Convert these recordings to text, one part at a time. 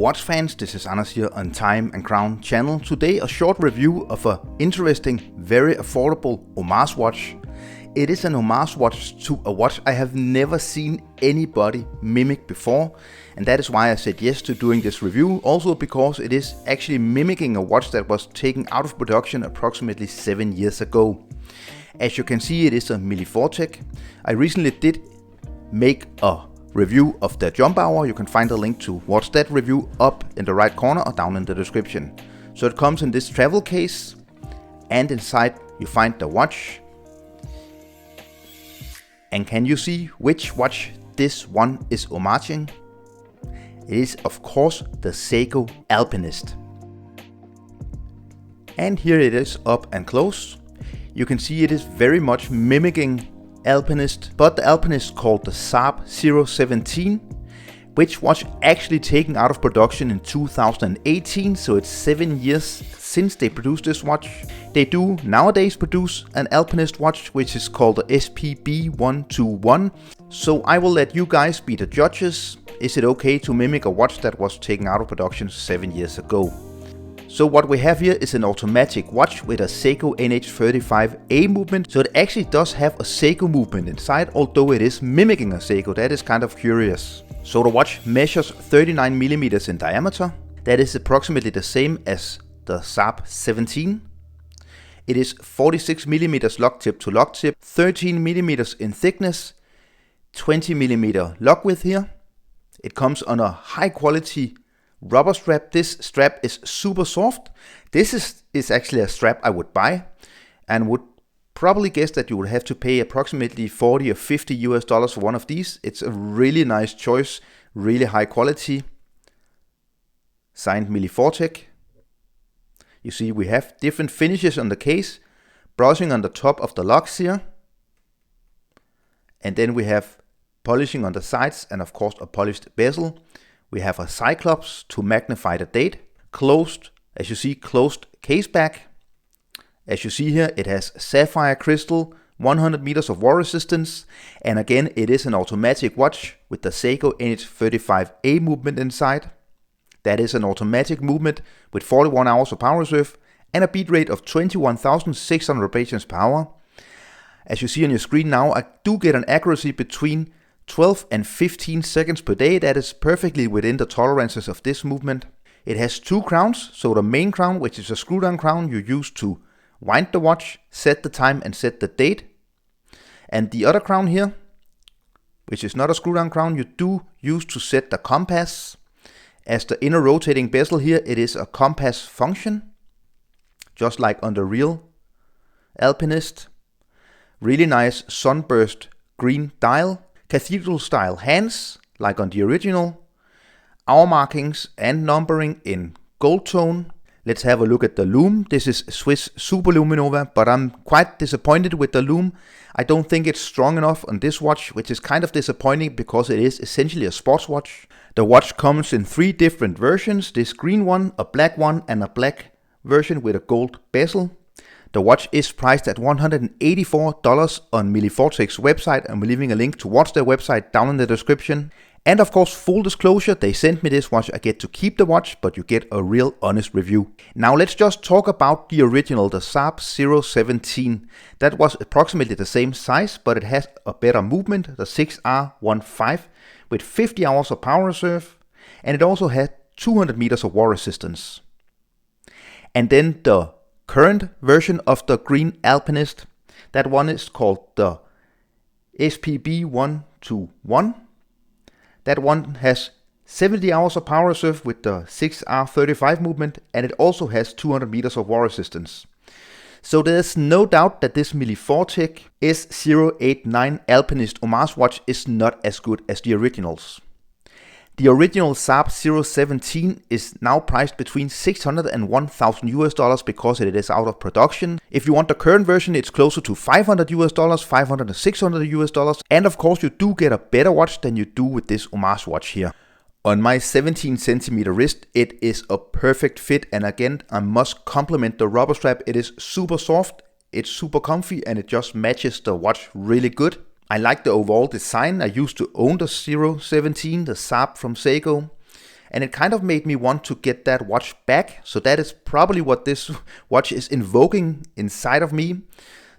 watch fans, this is Anders here on Time and Crown channel. Today a short review of an interesting, very affordable homage watch. It is an homage watch to a watch I have never seen anybody mimic before, and that is why I said yes to doing this review, also because it is actually mimicking a watch that was taken out of production approximately 7 years ago. As you can see, it is a Milifortic. I recently did make a review of the jump hour. You can find a link to watch that review up in the right corner or down in the description. So it comes in this travel case, and inside you find the watch. And can you see which watch this one is homaging? It is of course the Seiko Alpinist. And here it is up and close. You can see it is very much mimicking Alpinist, but the Alpinist called the SARB017, which was actually taken out of production in 2018, so it's 7 years since they produced this watch. They do nowadays produce an Alpinist watch which is called the SARB017, so I will let you guys be the judges. Is it okay to mimic a watch that was taken out of production 7 years ago? So what we have here is an automatic watch with a Seiko NH35A movement. So it actually does have a Seiko movement inside, although it is mimicking a Seiko. That is kind of curious. So the watch measures 39 millimeters in diameter. That is approximately the same as the SARB017. It is 46 millimeters lock tip to lock tip, 13 millimeters in thickness, 20 millimeter lock width here. It comes on a high quality rubber strap. This strap is super soft. This is actually a strap I would buy, and would probably guess that you would have to pay approximately 40 or 50 US dollars for one of these. It's a really nice choice, really high quality. Signed Milifortic. You see we have different finishes on the case, brushing on the top of the locks here, and then we have polishing on the sides, and of course a polished bezel. We have a Cyclops to magnify the date. Closed, as you see, closed case back. As you see here, it has sapphire crystal, 100 meters of water resistance, and again it is an automatic watch with the Seiko NH35A movement inside. That is an automatic movement with 41 hours of power reserve and a beat rate of 21,600 revolutions per hour. As you see on your screen now, I do get an accuracy between 12 and 15 seconds per day. That is perfectly within the tolerances of this movement. It has two crowns, so the main crown, which is a screw down crown you use to wind the watch, set the time and set the date. And the other crown here, which is not a screw down crown, you do use to set the compass. As the inner rotating bezel here, it is a compass function, just like on the real Alpinist. Really nice sunburst green dial. Cathedral style hands, like on the original. Hour markings and numbering in gold tone. Let's have a look at the lume. This is Swiss Super Luminova, but I'm quite disappointed with the lume. I don't think it's strong enough on this watch, which is kind of disappointing because it is essentially a sports watch. The watch comes in 3 different versions. This green one, a black one, and a black version with a gold bezel. The watch is priced at $184 on Milifortic's website. I'm leaving a link to watch their website down in the description. And of course, full disclosure, they sent me this watch. I get to keep the watch, but you get a real honest review. Now let's just talk about the original, the SARB017. That was approximately the same size, but it has a better movement, the 6R15, with 50 hours of power reserve. And it also had 200 meters of water resistance. And then the current version of the green Alpinist, that one is called the SARB017. That one has 70 hours of power reserve with the 6R35 movement, and it also has 200 meters of water resistance. So there's no doubt that this Milifortic S089 Alpinist homage watch is not as good as the originals. The original SARB017 is now priced between 600 and 1,000 US dollars because it is out of production. If you want the current version, it's closer to 500 US dollars, 500 to 600 US dollars. And of course, you do get a better watch than you do with this homage watch here. On my 17 centimeter wrist, it is a perfect fit. And again, I must compliment the rubber strap. It is super soft, it's super comfy, and it just matches the watch really good. I like the overall design. I used to own the 017, the SARB from Seiko, and it kind of made me want to get that watch back. So that is probably what this watch is invoking inside of me,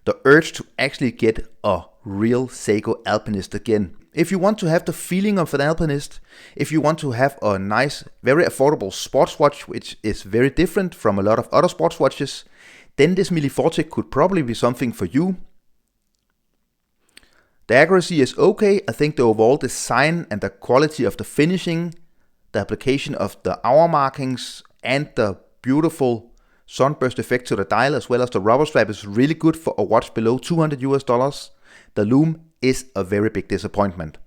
the urge to actually get a real Seiko Alpinist again. If you want to have the feeling of an Alpinist, if you want to have a nice, very affordable sports watch, which is very different from a lot of other sports watches, then this Milifortic could probably be something for you. The accuracy is okay. I think the overall design and the quality of the finishing, the application of the hour markings, and the beautiful sunburst effect to the dial, as well as the rubber strap, is really good for a watch below $200. The lume is a very big disappointment.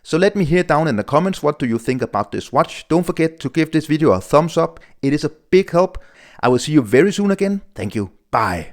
So let me hear down in the comments, what do you think about this watch? Don't forget to give this video a thumbs up. It is a big help. I will see you very soon again. Thank you. Bye.